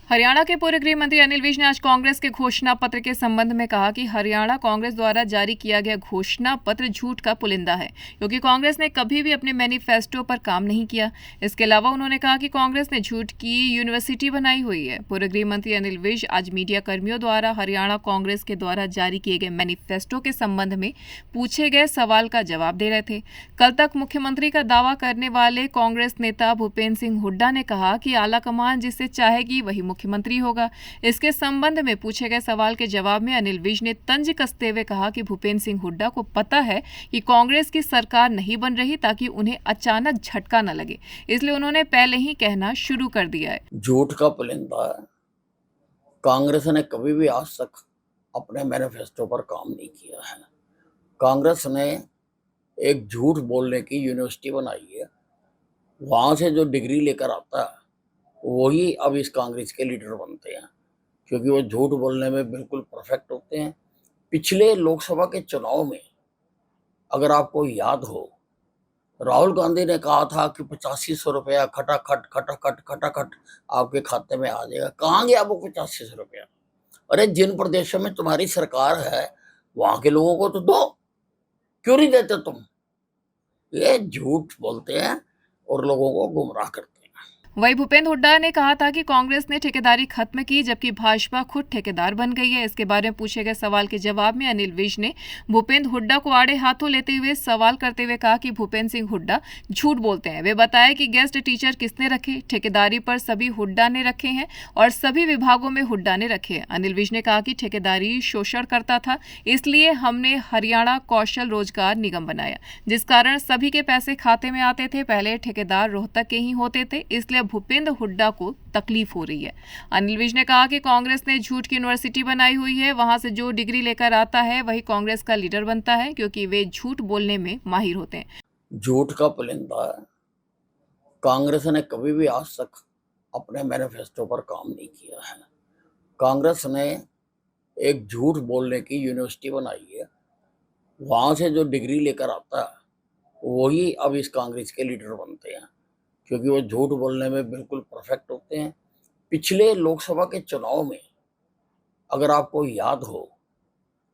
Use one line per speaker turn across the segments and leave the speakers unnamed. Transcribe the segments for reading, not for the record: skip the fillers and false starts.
हरियाणा के पूर्व गृह मंत्री अनिल विज ने आज कांग्रेस के घोषणा पत्र के संबंध में कहा कि हरियाणा कांग्रेस द्वारा जारी किया गया घोषणा पत्र झूठ का पुलिंदा है, क्योंकि कांग्रेस ने कभी भी अपने मैनिफेस्टो पर काम नहीं किया। इसके अलावा उन्होंने कहा कि कांग्रेस ने झूठ की यूनिवर्सिटी बनाई हुई है। पूर्व गृह मंत्री अनिल विज आज मीडिया कर्मियों द्वारा हरियाणा कांग्रेस के द्वारा जारी किए गए मैनिफेस्टो के संबंध में पूछे गए सवाल का जवाब दे रहे थे। कल तक मुख्यमंत्री का दावा करने वाले कांग्रेस नेता भूपेंद्र सिंह हुड्डा ने कहा कि आलाकमान जिसे चाहेगी वही मुख्यमंत्री होगा। इसके संबंध में पूछे गए सवाल के जवाब में अनिल विज ने तंज कसते हुए कहा कि भूपेंद्र सिंह हुड्डा को पता है कि कांग्रेस की सरकार नहीं बन रही ताकि उन्हें अचानक झटका न लगे, इसलिए उन्होंने पहले ही कहना शुरू कर दिया है।
झूठ का पुलिंदा है। कांग्रेस ने कभी भी आज तक अपने मैनिफेस्टो पर काम नहीं किया है। कांग्रेस ने एक झूठ बोलने की यूनिवर्सिटी बनाई है। वहां से जो डिग्री लेकर आता है वही अब इस कांग्रेस के लीडर बनते हैं, क्योंकि वो झूठ बोलने में बिल्कुल परफेक्ट होते हैं। पिछले लोकसभा के चुनाव में अगर आपको याद हो, राहुल गांधी ने कहा था कि 8500 रुपया खटाखट खटाखट खटाखट आपके खाते में आ जाएगा। कहाँ गया वो 8500 रुपया? अरे जिन प्रदेशों में तुम्हारी सरकार है वहां के लोगों को तो दो, क्यों नहीं देते तुम? ये झूठ बोलते हैं और लोगों को गुमराह करते हैं।
वहीं भूपेंद्र हुड्डा ने कहा था कि कांग्रेस ने ठेकेदारी खत्म की जबकि भाजपा खुद ठेकेदार बन गई है। इसके बारे में पूछे गए सवाल के जवाब में अनिल विज ने भूपेंद्र हुड्डा को आड़े हाथों लेते हुए सवाल करते हुए कहा कि भूपेंद्र सिंह हुड्डा झूठ बोलते हैं। वे बताए कि गेस्ट टीचर किसने रखे, ठेकेदारी पर सभी हुड्डा ने रखे हैं और सभी विभागों में हुड्डा ने रखे हैं। अनिल विज ने कहा कि ठेकेदारी शोषण करता था, इसलिए हमने हरियाणा कौशल रोजगार निगम बनाया, जिस कारण सभी के पैसे खाते में आते थे। पहले ठेकेदार रोहतक के ही होते थे, इसलिए भूपेंद्र हुड्डा को तकलीफ हो रही है। अनिल विज ने कहा कि कांग्रेस ने झूठ की यूनिवर्सिटी बनाई हुई है। वहां से जो डिग्री लेकर आता है वही कांग्रेस का लीडर बनता है, क्योंकि वे झूठ बोलने में माहिर होते हैं।
झूठ का पुलिंदा है। कांग्रेस ने कभी भी आज तक अपने मैनिफेस्टो पर काम नहीं किया है। कांग्रेस ने एक झूठ बोलने की यूनिवर्सिटी बनाई है। वहां से जो डिग्री लेकर आता है वही अब इस कांग्रेस के लीडर बनते हैं, क्योंकि वो झूठ बोलने में बिल्कुल परफेक्ट होते हैं। पिछले लोकसभा के चुनाव में अगर आपको याद हो,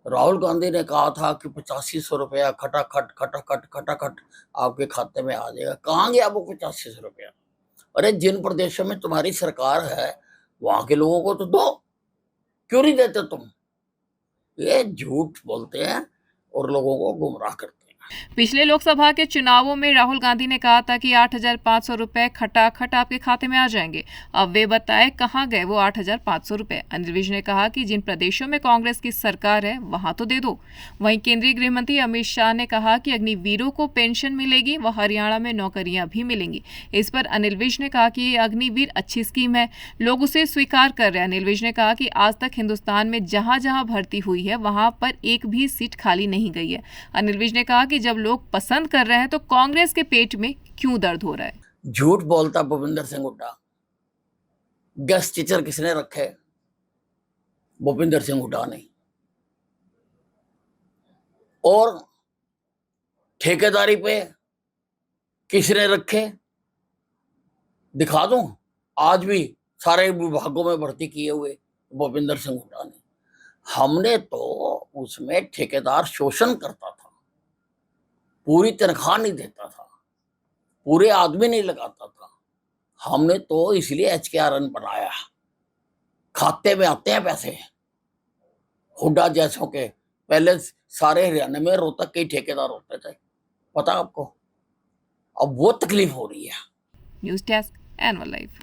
राहुल गांधी ने कहा था कि 8500 रुपया खटाखट खटाखट खटाखट आपके खाते में आ जाएगा। कहाँ गया वो 8500 रुपया? अरे जिन प्रदेशों में तुम्हारी सरकार है वहां के लोगों को तो दो, क्यों नहीं देते तुम? ये झूठ बोलते हैं और लोगों को गुमराह करते हैं।
पिछले लोकसभा के चुनावों में राहुल गांधी ने कहा था कि 8,500 रुपए खटाखट आपके खाते में आ जाएंगे। अब वे बताएं कहां गए वो 8,500 रुपए। अनिल विज ने कहा कि जिन प्रदेशों में कांग्रेस की सरकार है वहां तो दे दो। वहीं केंद्रीय गृह मंत्री अमित शाह ने कहा कि अग्निवीरों को पेंशन मिलेगी व हरियाणा में नौकरियां भी मिलेंगी। इस पर अनिल विज ने कहा कि अग्निवीर अच्छी स्कीम है, लोग उसे स्वीकार कर रहे हैं। अनिल विज ने कहा कि आज तक हिंदुस्तान में जहां जहां भर्ती हुई है वहां पर एक भी सीट खाली नहीं गई है। अनिल विज ने कहा कि जब लोग पसंद कर रहे हैं तो कांग्रेस के पेट में क्यों दर्द हो रहा है।
झूठ बोलता भूपेंद्र सिंह हुड्डा। गेस्ट टीचर किसने रखे? भूपेंद्र सिंह हुड्डा ने। और ठेकेदारी पे किसने रखे? दिखा दूं, आज भी सारे विभागों में भर्ती किए हुए भूपेंद्र सिंह हुड्डा ने। हमने तो उसमें ठेकेदार शोषण करता था, पूरी तनख्वाह नहीं देता था, पूरे आदमी नहीं लगाता था। हमने तो इसलिए HKRN बनाया, खाते में आते हैं पैसे हुड्डा जैसों के। पहले सारे हरियाणा में रोहतक के ठेकेदार होते थे, पता आपको? अब वो तकलीफ हो रही है।
News desk annual live.